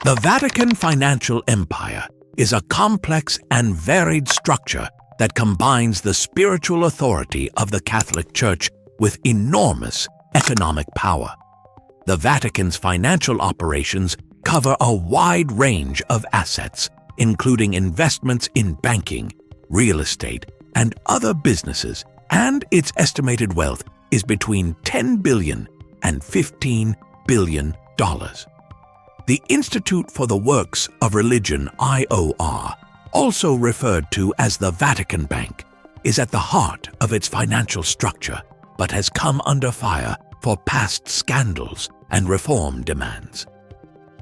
The Vatican Financial Empire is a complex and varied structure that combines the spiritual authority of the Catholic Church with enormous economic power. The Vatican's financial operations cover a wide range of assets, including investments in banking, real estate, and other businesses, and its estimated wealth is between $10 billion and $15 billion. The Institute for the Works of Religion, IOR, also referred to as the Vatican Bank, is at the heart of its financial structure, but has come under fire for past scandals and reform demands.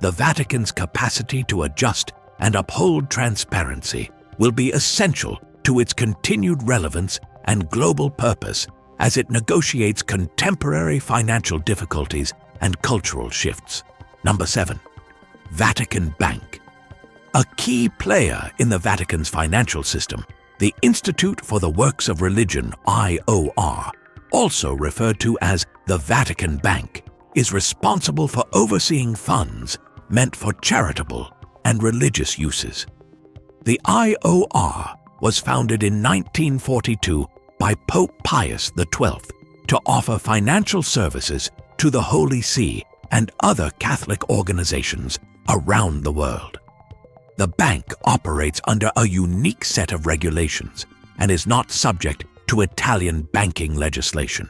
The Vatican's capacity to adjust and uphold transparency will be essential to its continued relevance and global purpose as it negotiates contemporary financial difficulties and cultural shifts. Number 7. Vatican Bank. A key player in the Vatican's financial system, the Institute for the Works of Religion, IOR, also referred to as the Vatican Bank, is responsible for overseeing funds meant for charitable and religious uses. The IOR was founded in 1942 by Pope Pius XII to offer financial services to the Holy See and other Catholic organizations around the world. The bank operates under a unique set of regulations and is not subject to Italian banking legislation,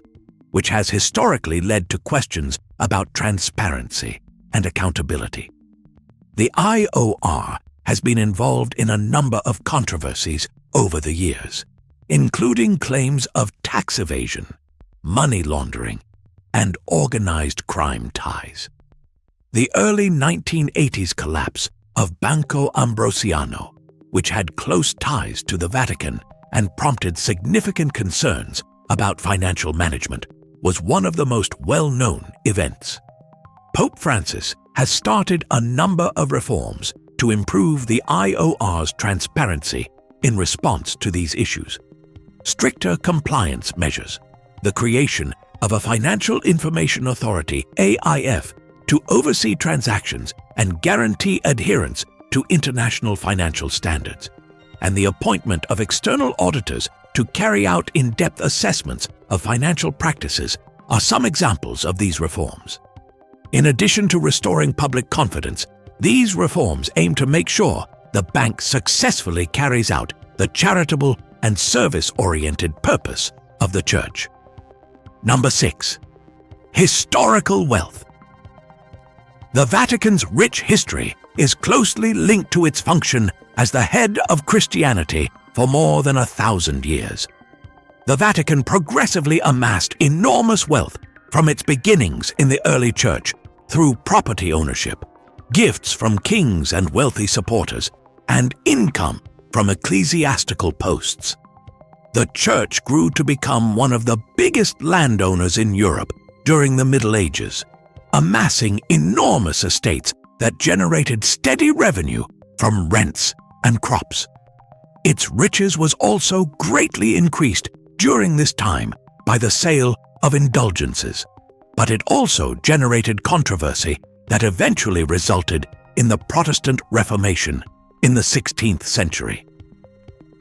which has historically led to questions about transparency and accountability. The IOR has been involved in a number of controversies over the years, including claims of tax evasion, money laundering, and organized crime ties. The early 1980s collapse of Banco Ambrosiano, which had close ties to the Vatican and prompted significant concerns about financial management, was one of the most well-known events. Pope Francis has started a number of reforms to improve the IOR's transparency in response to these issues. Stricter compliance measures, the creation of a Financial Information Authority, AIF, to oversee transactions and guarantee adherence to international financial standards, and the appointment of external auditors to carry out in-depth assessments of financial practices are some examples of these reforms. In addition to restoring public confidence, these reforms aim to make sure the bank successfully carries out the charitable and service-oriented purpose of the Church. Number 6. Historical wealth. The Vatican's rich history is closely linked to its function as the head of Christianity for more than 1,000 years. The Vatican progressively amassed enormous wealth from its beginnings in the early Church through property ownership, gifts from kings and wealthy supporters, and income from ecclesiastical posts. The Church grew to become one of the biggest landowners in Europe during the Middle Ages, amassing enormous estates that generated steady revenue from rents and crops. Its riches was also greatly increased during this time by the sale of indulgences, but it also generated controversy that eventually resulted in the Protestant Reformation in the 16th century.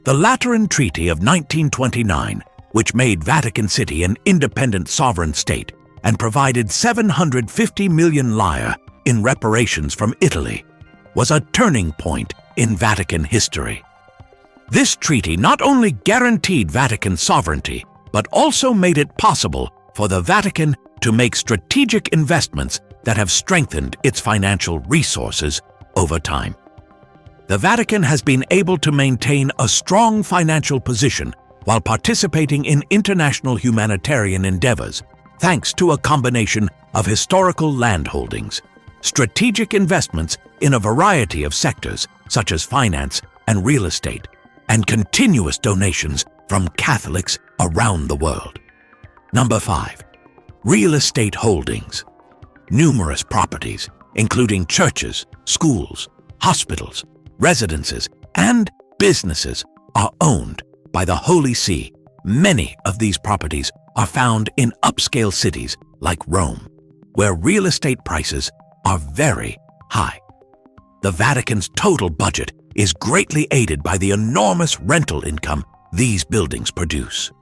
The Lateran Treaty of 1929, which made Vatican City an independent sovereign state and provided 750 million lire in reparations from Italy, was a turning point in Vatican history. This treaty not only guaranteed Vatican sovereignty, but also made it possible for the Vatican to make strategic investments that have strengthened its financial resources over time. The Vatican has been able to maintain a strong financial position while participating in international humanitarian endeavors, thanks to a combination of historical land holdings, strategic investments in a variety of sectors such as finance and real estate, and continuous donations from Catholics around the world. Number 5. Real estate holdings. Numerous properties, including churches, schools, hospitals, residences, and businesses, are owned by the Holy See. Many of these properties are found in upscale cities like Rome, where real estate prices are very high. The Vatican's total budget is greatly aided by the enormous rental income these buildings produce.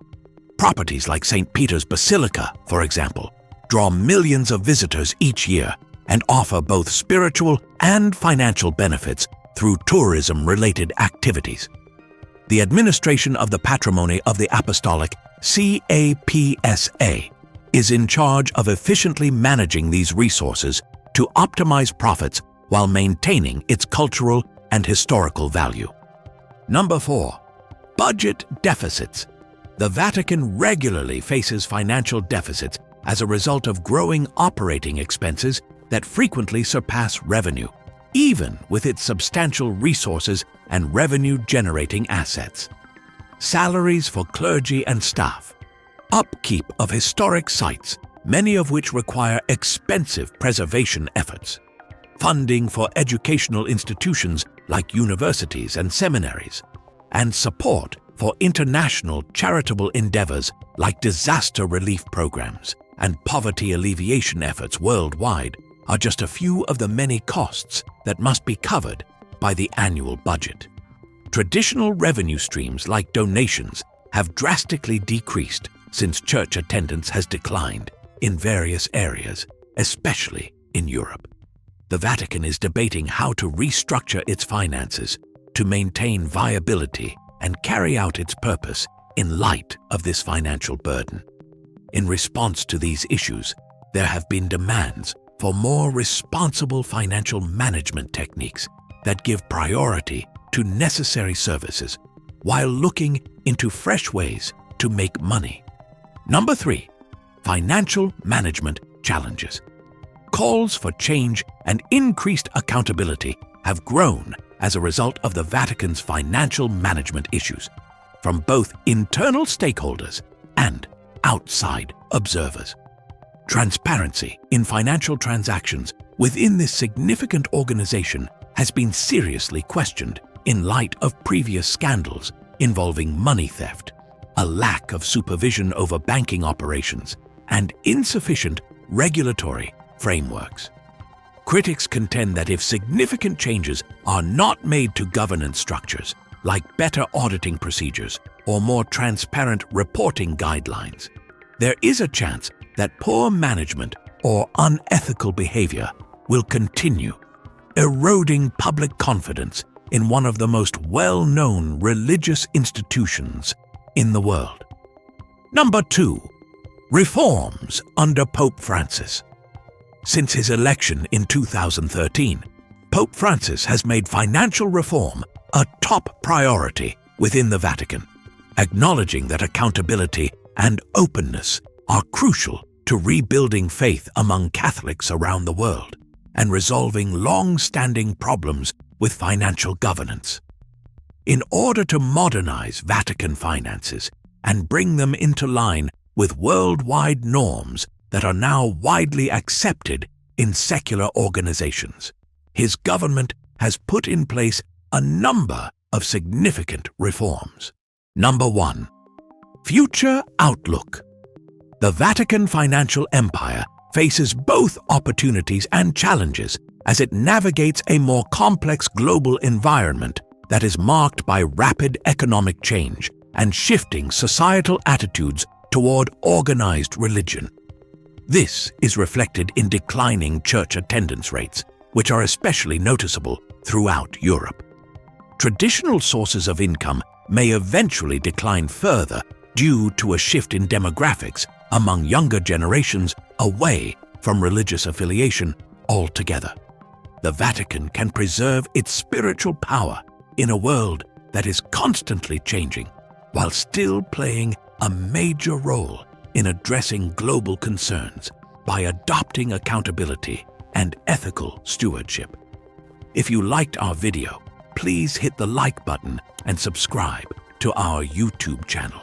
Properties like St. Peter's Basilica, for example, draw millions of visitors each year and offer both spiritual and financial benefits through tourism-related activities. The administration of the patrimony of the Apostolic CAPSA is in charge of efficiently managing these resources to optimize profits while maintaining its cultural and historical value. Number 4. Budget deficits. The Vatican regularly faces financial deficits as a result of growing operating expenses that frequently surpass revenue, even with its substantial resources and revenue-generating assets. Salaries for clergy and staff, upkeep of historic sites, many of which require expensive preservation efforts, funding for educational institutions like universities and seminaries, and support for international charitable endeavors like disaster relief programs and poverty alleviation efforts worldwide are just a few of the many costs that must be covered by the annual budget. Traditional revenue streams like donations have drastically decreased since church attendance has declined in various areas, especially in Europe. The Vatican is debating how to restructure its finances to maintain viability and carry out its purpose in light of this financial burden. In response to these issues, there have been demands for more responsible financial management techniques that give priority to necessary services while looking into fresh ways to make money. Number 3. Financial management challenges. Calls for change and increased accountability have grown as a result of the Vatican's financial management issues, from both internal stakeholders and outside observers. Transparency in financial transactions within this significant organization has been seriously questioned in light of previous scandals involving money theft, a lack of supervision over banking operations, and insufficient regulatory frameworks. Critics contend that if significant changes are not made to governance structures, like better auditing procedures or more transparent reporting guidelines, there is a chance that poor management or unethical behavior will continue, eroding public confidence in one of the most well-known religious institutions in the world. Number 2. Reforms under Pope Francis. Since his election in 2013, Pope Francis has made financial reform a top priority within the Vatican, acknowledging that accountability and openness are crucial to rebuilding faith among Catholics around the world and resolving long-standing problems with financial governance. In order to modernize Vatican finances and bring them into line with worldwide norms that are now widely accepted in secular organizations, his government has put in place a number of significant reforms. Number 1. Future outlook. The Vatican Financial Empire faces both opportunities and challenges as it navigates a more complex global environment that is marked by rapid economic change and shifting societal attitudes toward organized religion. This is reflected in declining church attendance rates, which are especially noticeable throughout Europe. Traditional sources of income may eventually decline further due to a shift in demographics among younger generations away from religious affiliation altogether. The Vatican can preserve its spiritual power in a world that is constantly changing, while still playing a major role in addressing global concerns by adopting accountability and ethical stewardship. If you liked our video, please hit the like button and subscribe to our YouTube channel.